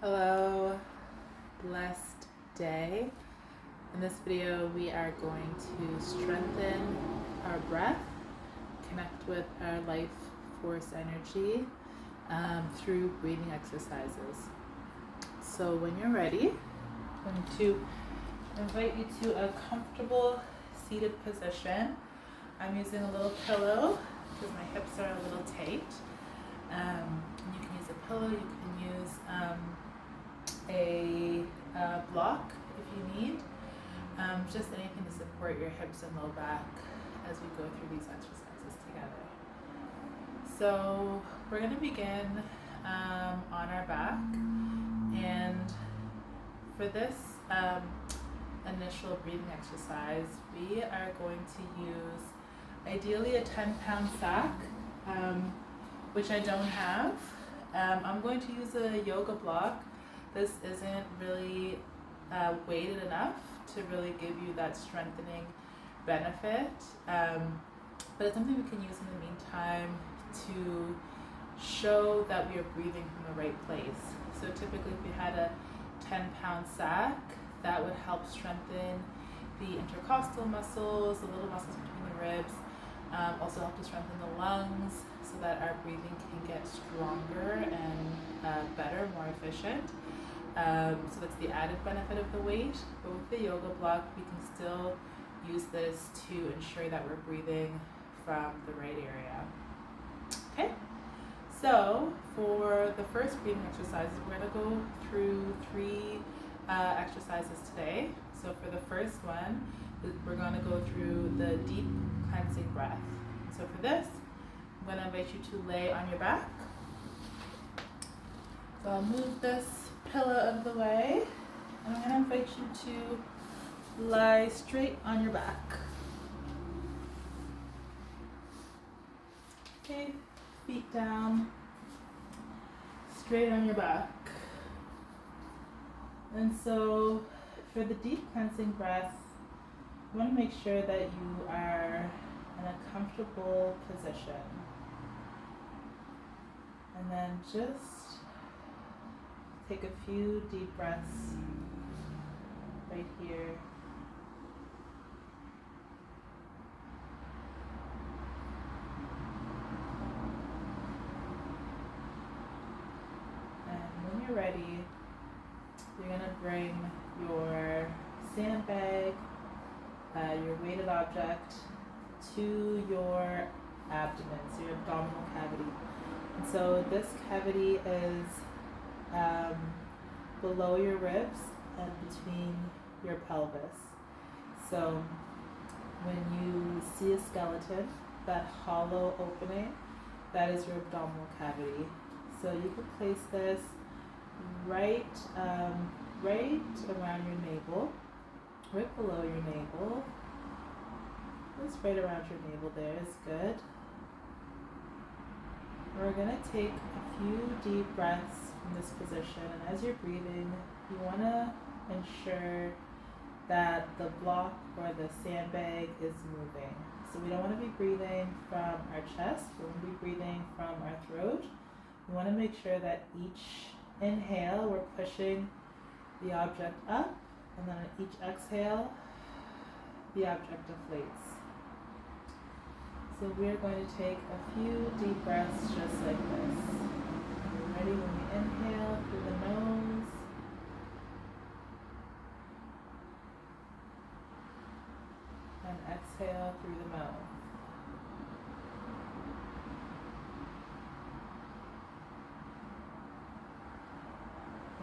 Hello, blessed day. In this video, we are going to strengthen our breath, connect with our life force energy through breathing exercises. So when you're ready, I'm going to invite you to a comfortable seated position. I'm using a little pillow because my hips are a little tight. You can use a pillow, you can use a block if you need, just anything to support your hips and low back as we go through these exercises together. So we're going to begin on our back, and for this initial breathing exercise, we are going to use ideally a 10-pound sack, which I don't have. I'm going to use a yoga block. This isn't really weighted enough to really give you that strengthening benefit, but it's something we can use in the meantime to show that we are breathing from the right place. So typically if we had a 10-pound sack, that would help strengthen the intercostal muscles, the little muscles between the ribs, also help to strengthen the lungs so that our breathing can get stronger and better, more efficient. So that's the added benefit of the weight. But with the yoga block, we can still use this to ensure that we're breathing from the right area. Okay, so for the first breathing exercises, we're going to go through three exercises today. So for the first one, we're going to go through the deep cleansing breath. So for this, I'm going to invite you to lay on your back. So I'll move this pillow out of the way, and I'm going to invite you to lie straight on your back. Okay, feet down, straight on your back. And so for the deep cleansing breath, you want to make sure that you are in a comfortable position. And then just take a few deep breaths right here. And when you're ready, you're going to bring your sandbag, your weighted object, to your abdomen, so your abdominal cavity. And so this cavity is below your ribs and between your pelvis. So when you see a skeleton, that hollow opening, that is your abdominal cavity. So you can place this right around your navel, right below your navel. Just right around your navel there is good. We're going to take a few deep breaths from this position, and as you're breathing, you want to ensure that the block or the sandbag is moving. So we don't want to be breathing from our chest, we want to be breathing from our throat. We want to make sure that each inhale we're pushing the object up, and then at each exhale the object deflates. So we're going to take a few deep breaths just like this. Are you ready? When we inhale through the nose, and exhale through the mouth.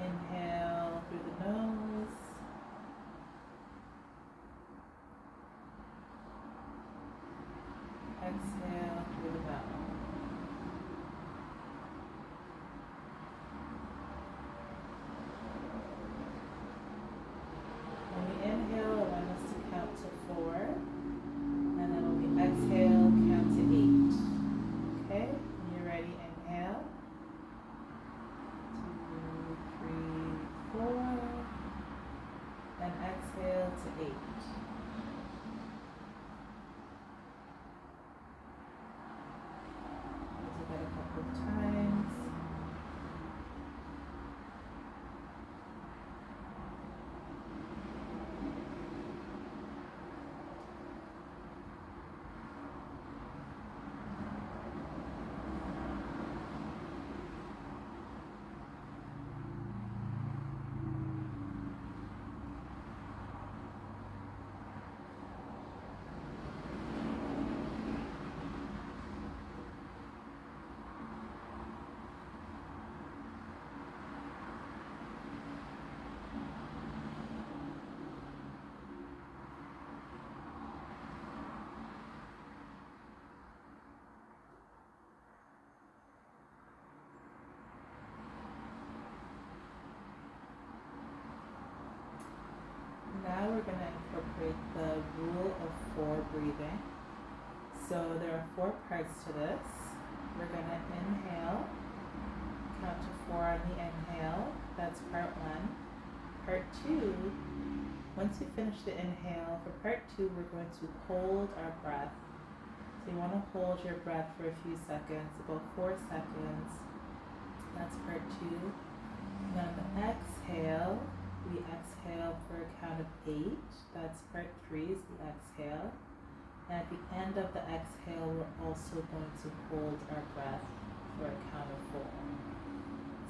Inhale through the nose, exhale through the mouth. we're going to incorporate the rule of 4 breathing. So there are 4 parts to this. We're going to inhale, count to 4 on the inhale. That's part 1. Part 2, once you finish the inhale, for part 2, we're going to hold our breath. So you want to hold your breath for a few seconds, about 4 seconds. That's part 2. And on the exhale, we exhale for a count of 8. That's part 3 is the exhale. And at the end of the exhale, we're also going to hold our breath for a count of 4.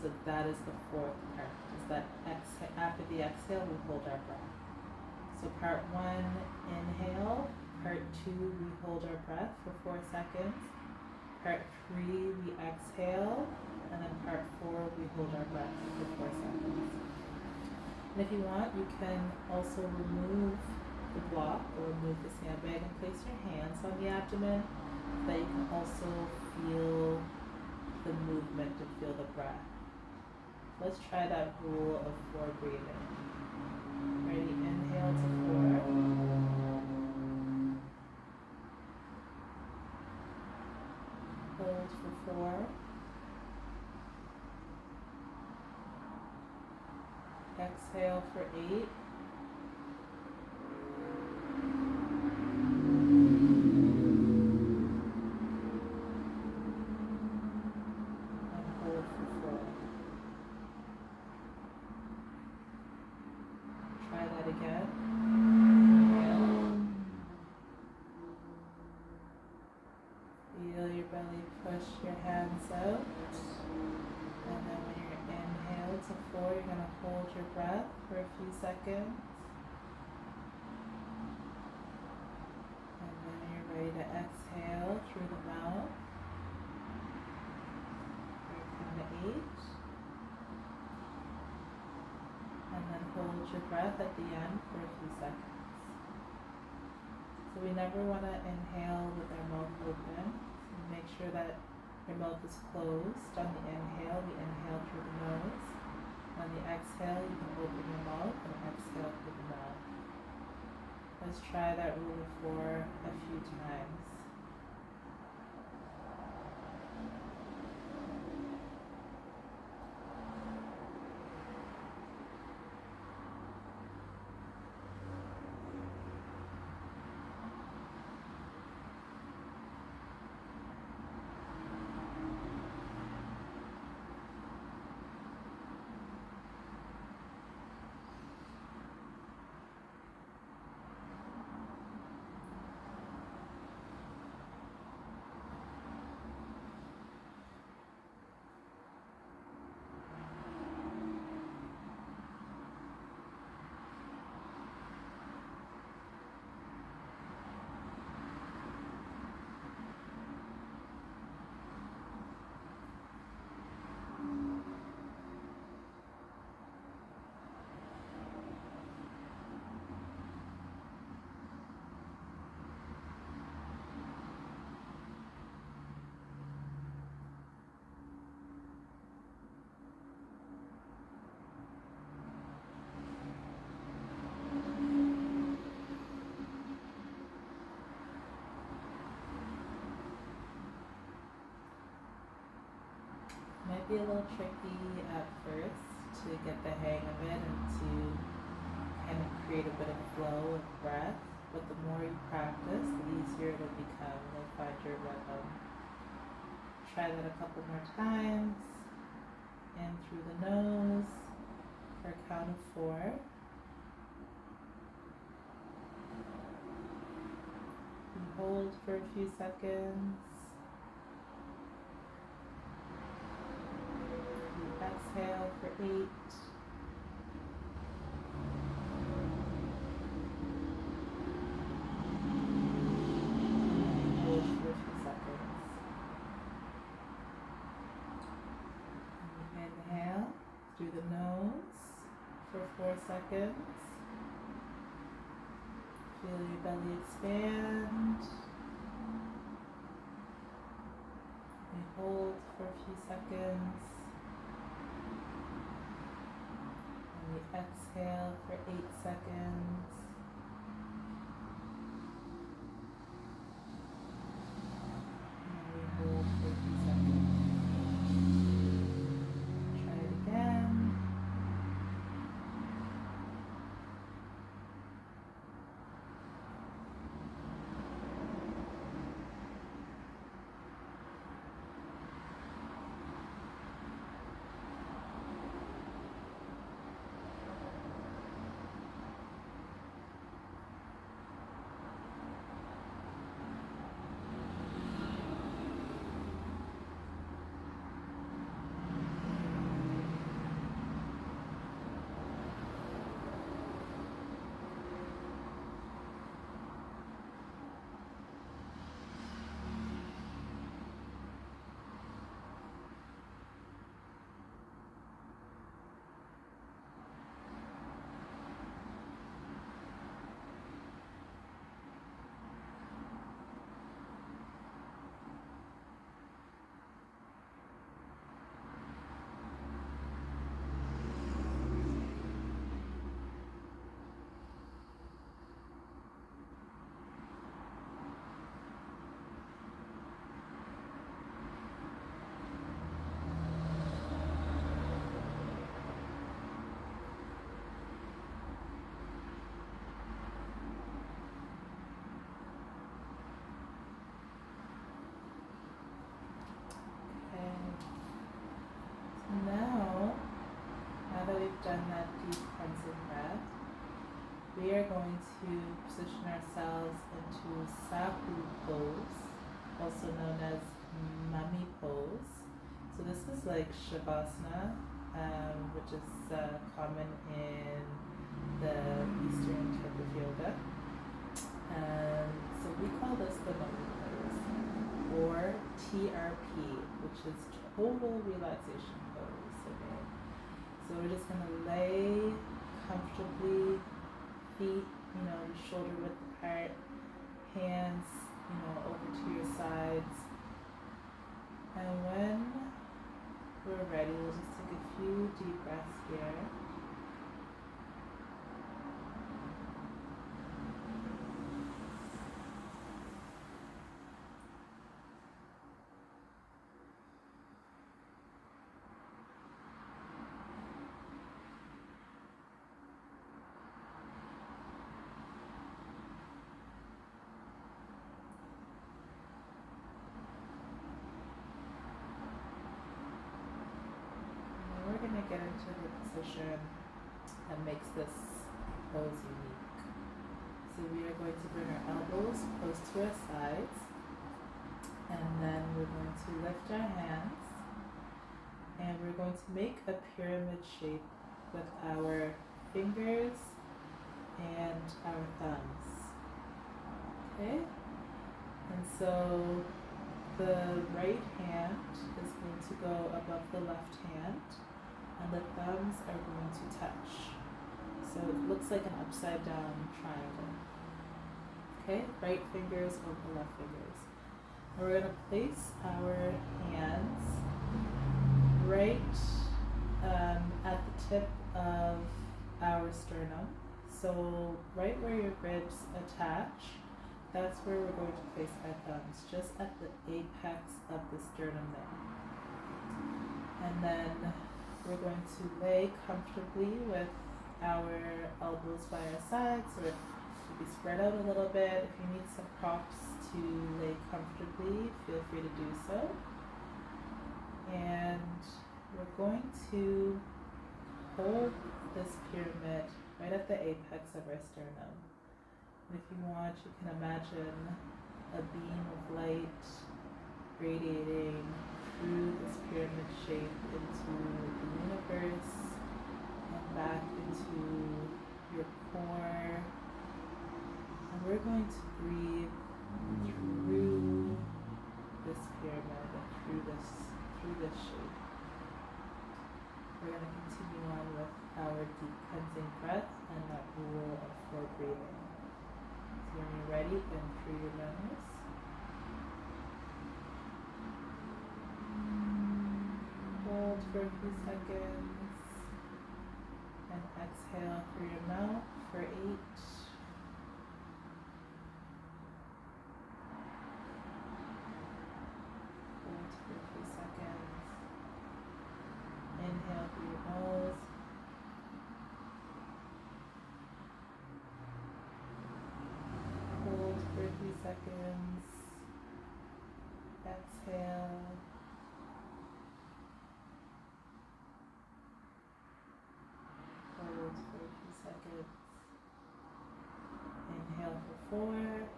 So that is the 4th part. Is that after the exhale, we hold our breath. So part 1, inhale. Part 2, we hold our breath for 4 seconds. Part 3, we exhale. And then part 4, we hold our breath for 4 seconds. And if you want, you can also remove the block or remove the sandbag and place your hands on the abdomen so that you can also feel the movement and feel the breath. Let's try that rule of 4 breathing. Ready? Inhale to 4. Hold for 4. Exhale for 8. And hold for 4. Try that again. Inhale. Feel your belly push your hands out. And then when you're inhale to 4, you're going to hold your breath for a few seconds. And then you're ready to exhale through the mouth for a count of 8. And then hold your breath at the end for a few seconds. So we never want to inhale with our mouth open. So make sure that your mouth is closed. On the inhale, we inhale through the nose. On the exhale, you can open your mouth and exhale through the mouth. Let's try that rule of 4 a few times. Might be a little tricky at first to get the hang of it and to kind of create a bit of flow of breath, but the more you practice, the easier it'll become. You'll find your rhythm. Try that a couple more times. In through the nose for a count of 4. And hold for a few seconds. Exhale for 8. And hold for a few seconds. And inhale through the nose for 4 seconds. Feel your belly expand. And hold for a few seconds. And we exhale for 8 seconds. done that deep cleansing breath, we are going to position ourselves into Sahu pose, also known as mummy pose. So this is like Shavasana, which is common in the Eastern type of yoga. So we call this the mummy pose, or TRP, which is total relaxation pose. Okay, so we're just gonna lay comfortably, feet, shoulder width apart, hands, over to your sides. And when we're ready, we'll just take a few deep breaths here. We're going to get into the position that makes this pose unique. So we are going to bring our elbows close to our sides, and then we're going to lift our hands, and we're going to make a pyramid shape with our fingers and our thumbs. Okay? And so the right hand is going to go above the left hand, and the thumbs are going to touch. So it looks like an upside down triangle. Okay, right fingers over left fingers. And we're going to place our hands right at the tip of our sternum. So right where your ribs attach, that's where we're going to place our thumbs, just at the apex of the sternum there. And then we're going to lay comfortably with our elbows by our sides, or maybe spread out a little bit. If you need some props to lay comfortably, feel free to do so. And we're going to hold this pyramid right at the apex of our sternum. And if you want, you can imagine a beam of light radiating through this pyramid shape into the universe and back into your core. And we're going to breathe through this pyramid and through this shape. We're going to continue on with our deep cleansing breath and that rule of 4 breathing. So when you're ready, in through your nose. Hold for a few seconds. And exhale through your mouth for 8. Hold for a few seconds. Inhale through your nose. Hold for a few seconds. Exhale. Hold for a few seconds. Inhale for 4.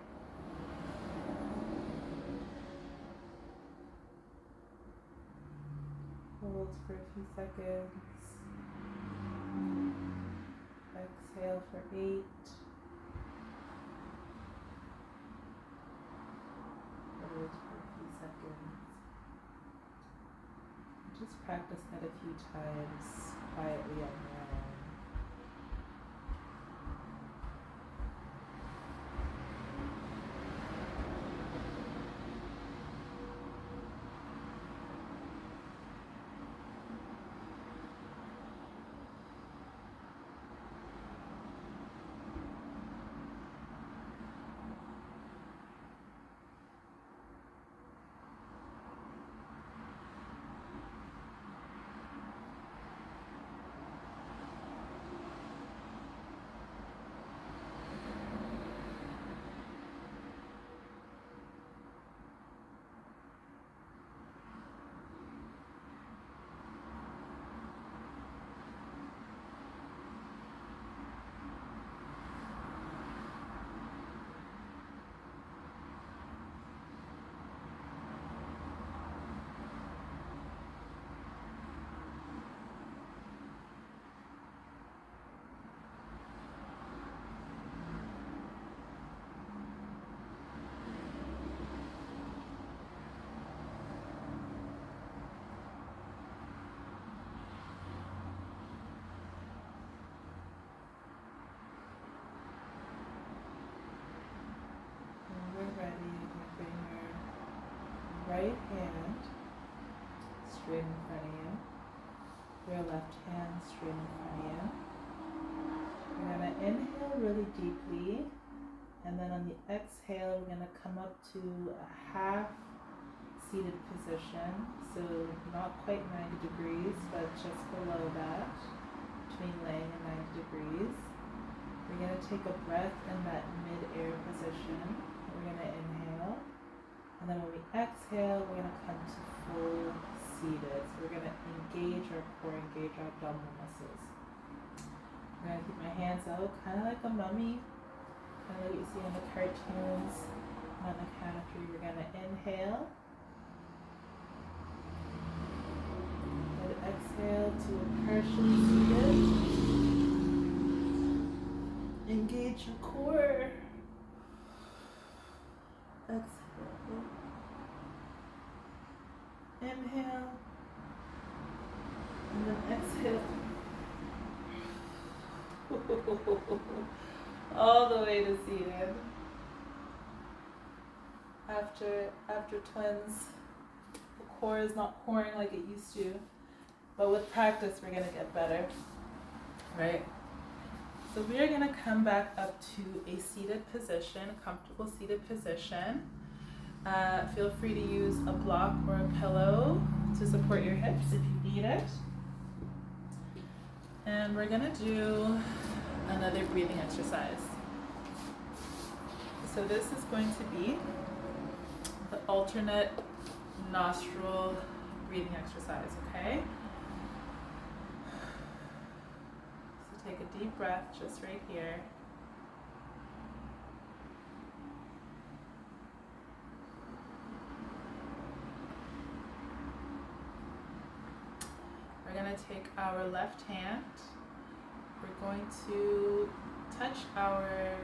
Hold for a few seconds. Exhale for 8. Hold for a few seconds. Just practice that a few times quietly on your own. right hand straight in front of you, your left hand straight in front of you. We're going to inhale really deeply, and then on the exhale, we're going to come up to a half seated position, so not quite 90 degrees, but just below that, between laying and 90 degrees. We're going to take a breath in that mid-air position. We're going to inhale, and then when we exhale, we're going to come to full seated. So we're going to engage our core, engage our abdominal muscles. I'm going to keep my hands out, kind of like a mummy, kind of like you see in the cartoons. And on the count of 3, we're going to inhale. And exhale to a partially seated. Engage your core. Exhale. Inhale. And then exhale. All the way to seated. After twins, the core is not pouring like it used to, but with practice we're gonna get better, right? So we are gonna come back up to a seated position, a comfortable seated position. Feel free to use a block or a pillow to support your hips if you need it. And we're gonna do another breathing exercise. So this is going to be the alternate nostril breathing exercise, okay? So take a deep breath just right here. We're going to take our left hand. We're going to touch our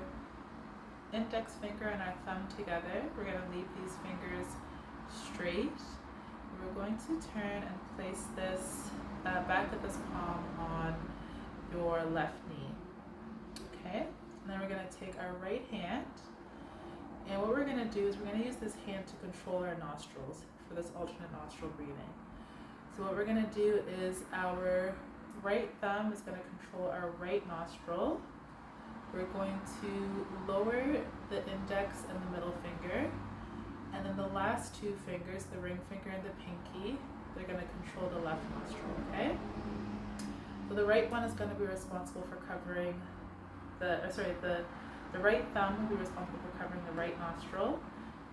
index finger and our thumb together. We're going to leave these fingers straight. We're going to turn and place this back of this palm on your left knee. Okay? And then we're going to take our right hand, and what we're going to do is we're going to use this hand to control our nostrils for this alternate nostril breathing. So what we're going to do is our right thumb is going to control our right nostril. We're going to lower the index and the middle finger, and then the last two fingers, the ring finger and the pinky, they're going to control the left nostril, okay? So the right one is going to be responsible for covering the right thumb will be responsible for covering the right nostril,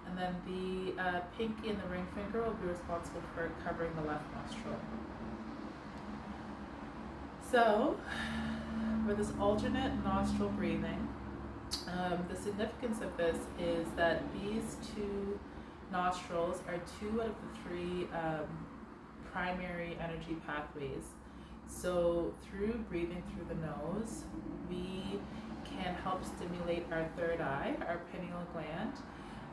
and then the pinky and the ring finger will be responsible for covering the left nostril. So, for this alternate nostril breathing, the significance of this is that these two nostrils are 2 out of the 3 primary energy pathways. So through breathing through the nose, we can help stimulate our third eye, our pineal gland,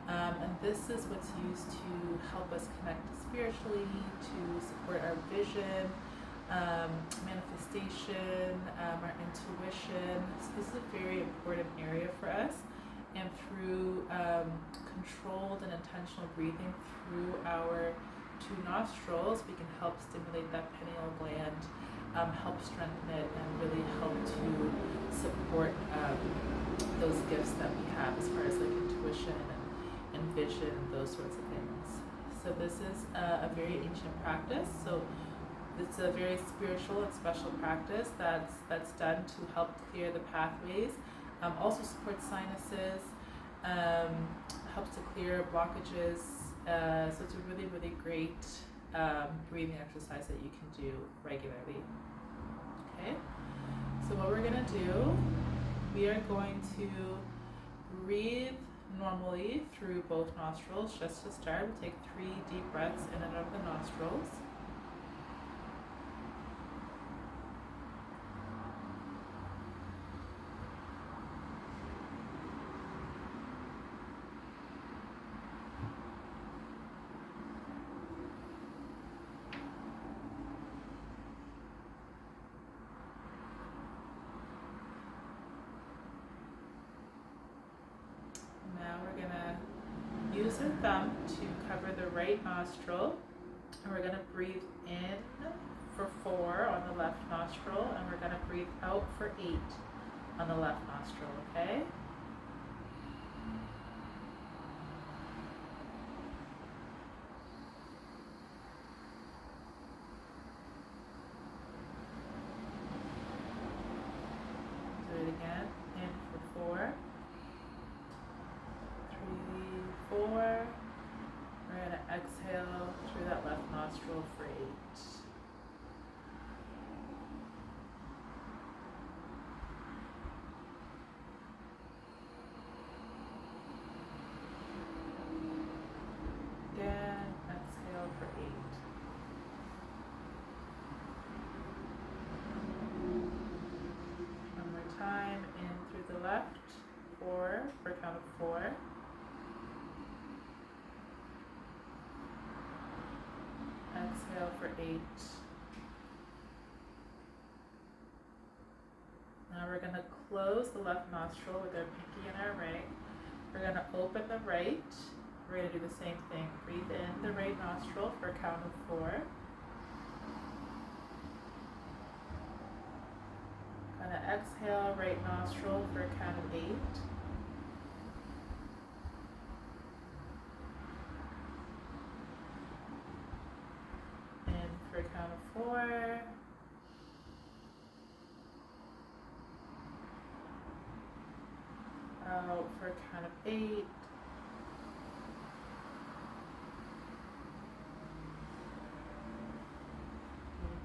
and this is what's used to help us connect spiritually, to support our vision, manifestation, our intuition. So this is a very important area for us, and through controlled and intentional breathing through our 2 nostrils, we can help stimulate that pineal gland, help strengthen it, and really help to support those gifts that we have as far as like intuition and vision, those sorts of things. So this is a very ancient practice. So it's a very spiritual and special practice that's done to help clear the pathways, also supports sinuses, helps to clear blockages. So it's a really, really great breathing exercise that you can do regularly. Okay, so what we're going to do, we are going to breathe normally through both nostrils. Just to start, we'll take 3 deep breaths in and out of the nostrils. use our thumb to cover the right nostril, and we're going to breathe in for 4 on the left nostril, and we're going to breathe out for 8 on the left nostril, okay? Do it again. In for 4, 3, 4. We're going to exhale through that left nostril for 8. Again, exhale for 8. One more time, in through the left, 4, for a count of 4. Exhale for 8. Now we're going to close the left nostril with our pinky and our ring. We're going to open the right. We're going to do the same thing. Breathe in the right nostril for a count of 4. Going to exhale right nostril for a count of 8. In for a count of 4. Out for a count of 8.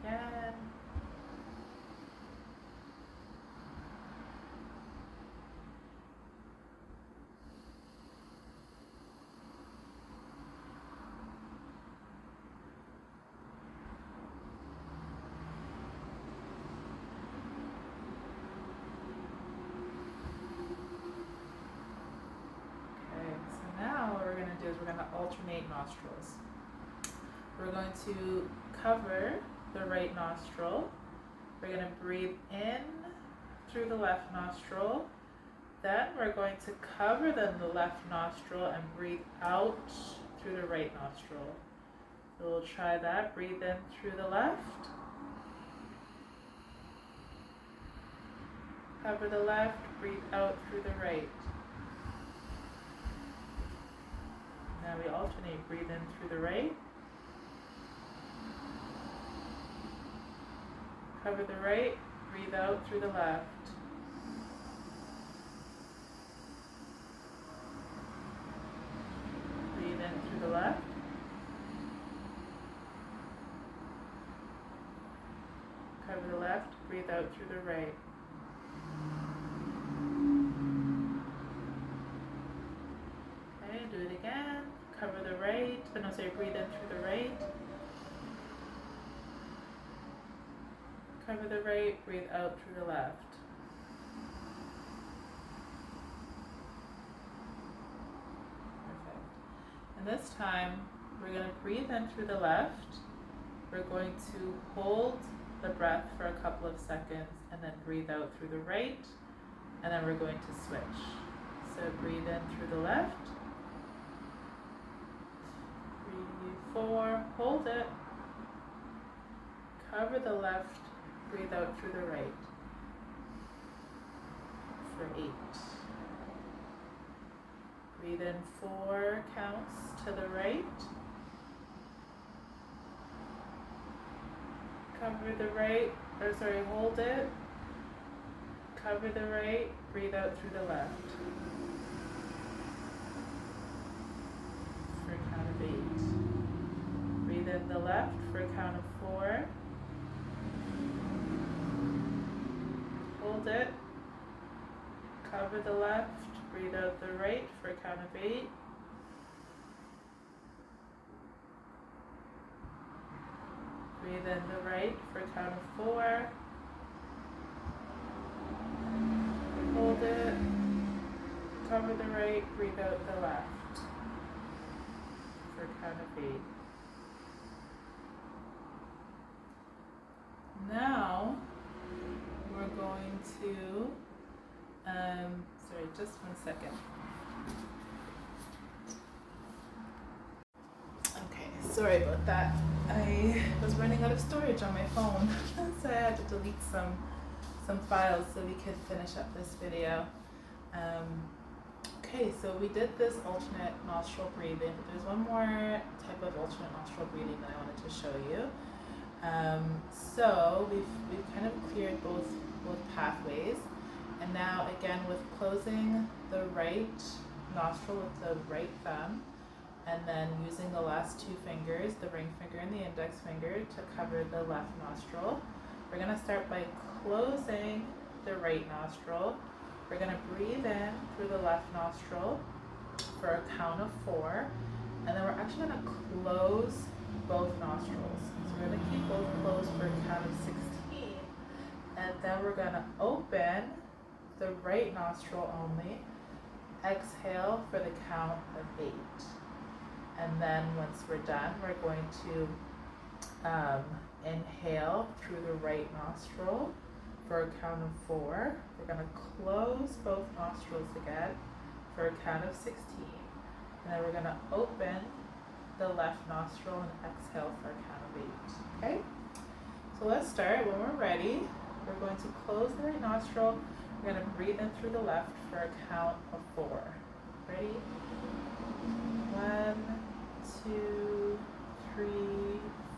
Again. We're going to alternate nostrils. We're going to cover the right nostril. We're going to breathe in through the left nostril. Then we're going to cover the left nostril and breathe out through the right nostril. So we'll try that. Breathe in through the left. Cover the left, breathe out through the right. Now we alternate, breathe in through the right. Cover the right, breathe out through the left. Breathe in through the left. Cover the left, breathe out through the right. Okay, do it again. Cover the right, breathe in through the right. Cover the right, breathe out through the left. Perfect. And this time, we're going to breathe in through the left. We're going to hold the breath for a couple of seconds and then breathe out through the right. And then we're going to switch. So breathe in through the left. 3, 4, hold it. Cover the left, breathe out through the right. For 8. Breathe in 4 counts to the right. Cover the right, hold it. Cover the right, breathe out through the left. For a count of 8. Breathe in the left for a count of 4. Hold it. Cover the left, breathe out the right for a count of 8. Breathe in the right for a count of 4. Hold it. Cover the right, breathe out the left for a count of 8. Now we're going to, just one second. Sorry about that. I was running out of storage on my phone, so I had to delete some files so we could finish up this video. Okay, so we did this alternate nostril breathing, but there's one more type of alternate nostril breathing that I wanted to show you. So we've kind of cleared both pathways, and now again with closing the right nostril with the right thumb, and then using the last two fingers, the ring finger and the index finger, to cover the left nostril. We're going to start by closing the right nostril. We're going to breathe in through the left nostril for a count of 4, and then we're actually going to close both nostrils. So we're going to keep both closed for a count of 16, and then we're going to open the right nostril only. Exhale for the count of 8. And then once we're done, we're going to inhale through the right nostril for a count of 4. We're going to close both nostrils again for a count of 16. And then we're going to open the left nostril and exhale for a count of 8. Okay? So let's start. When we're ready, we're going to close the right nostril. We're going to breathe in through the left for a count of 4. Ready? 1, 2, 3,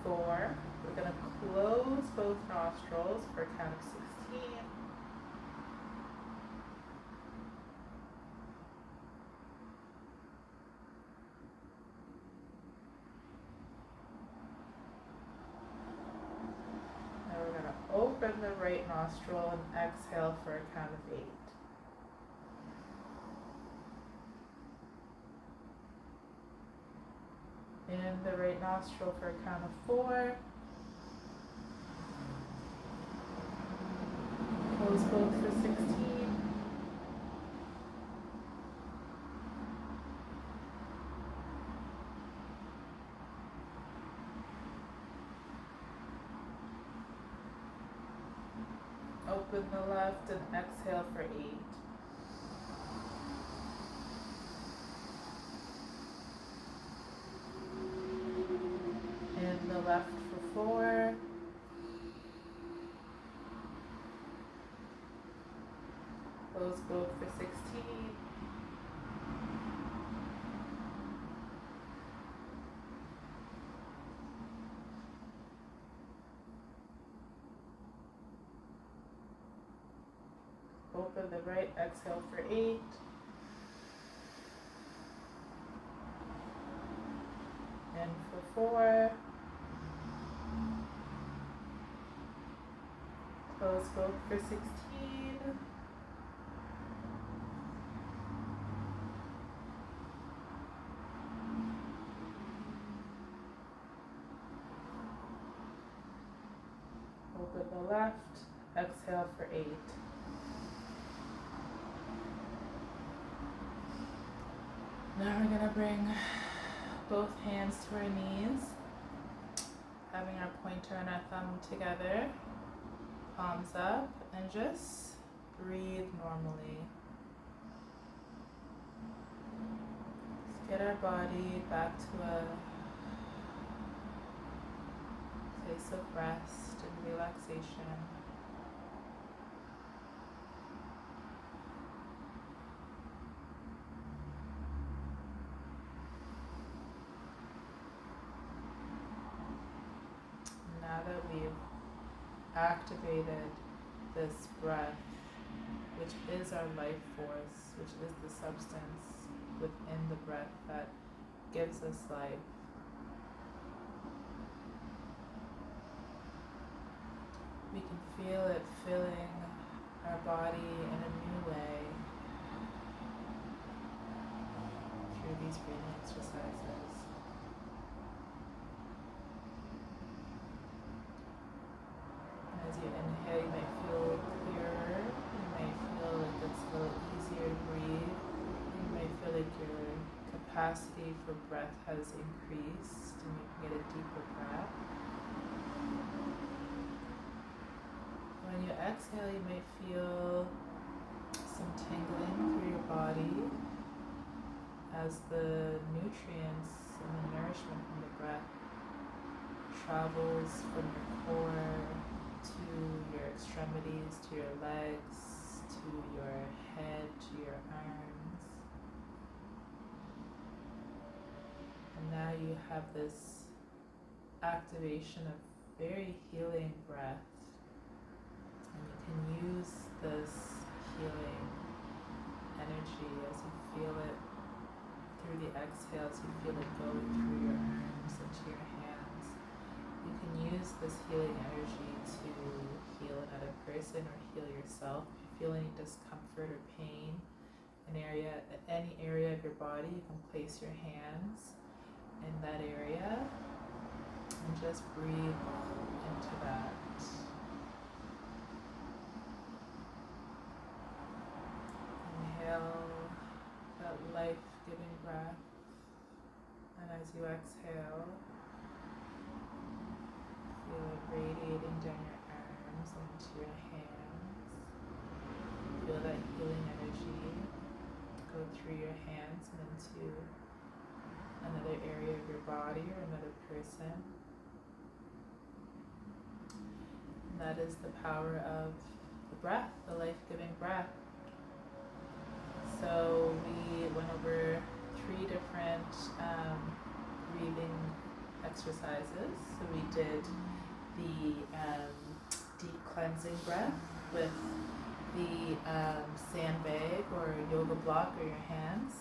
4. We're going to close both nostrils for a count of 16. Now we're going to open the right nostril and exhale for a count of 8. In the right nostril for a count of 4. Close both for 16. Open the left and exhale for 8. In the left for 4. Close both for 16. Open the right, exhale for 8. And for 4. Close both for 16. Open the left, exhale for 8. Now we're going to bring both hands to our knees, having our pointer and our thumb together, palms up, and just breathe normally. Let's get our body back to a place of rest and relaxation. Now that we've activated this breath, which is our life force, which is the substance within the breath that gives us life, we can feel it filling our body in a new way through these breathing exercises. As you inhale, you may feel clearer, you may feel like it's a little easier to breathe, you may feel like your capacity for breath has increased and you can get a deeper breath. When you exhale, you may feel some tingling through your body as the nutrients and the nourishment from the breath travels from your core to your extremities, to your legs, to your head, to your arms. And now you have this activation of very healing breath. And you can use this healing energy as you feel it through the exhale, as you feel it going through your arms into your hands. You can use this healing energy to heal another person or heal yourself. If you feel any discomfort or pain in any area of your body, you can place your hands in that area and just breathe into that. Inhale that life-giving breath, and as you exhale, feel it radiating down your arms and into your hands. Feel that healing energy go through your hands and into another area of your body or another person. And that is the power of the breath, the life-giving breath. So we went over 3 different breathing exercises. So we did the deep cleansing breath with the sandbag or yoga block or your hands.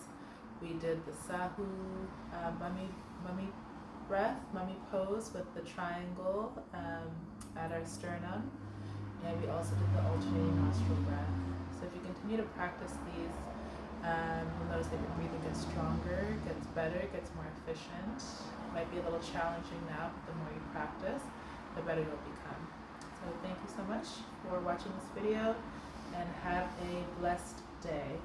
We did the Sahu mummy breath, mummy pose with the triangle at our sternum. And we also did the alternating nostril breath. So if you continue to practice these, you'll notice that your breathing gets stronger, gets better, gets more efficient. Might be a little challenging now, but the more you practice, the better you'll become. So thank you so much for watching this video, and have a blessed day.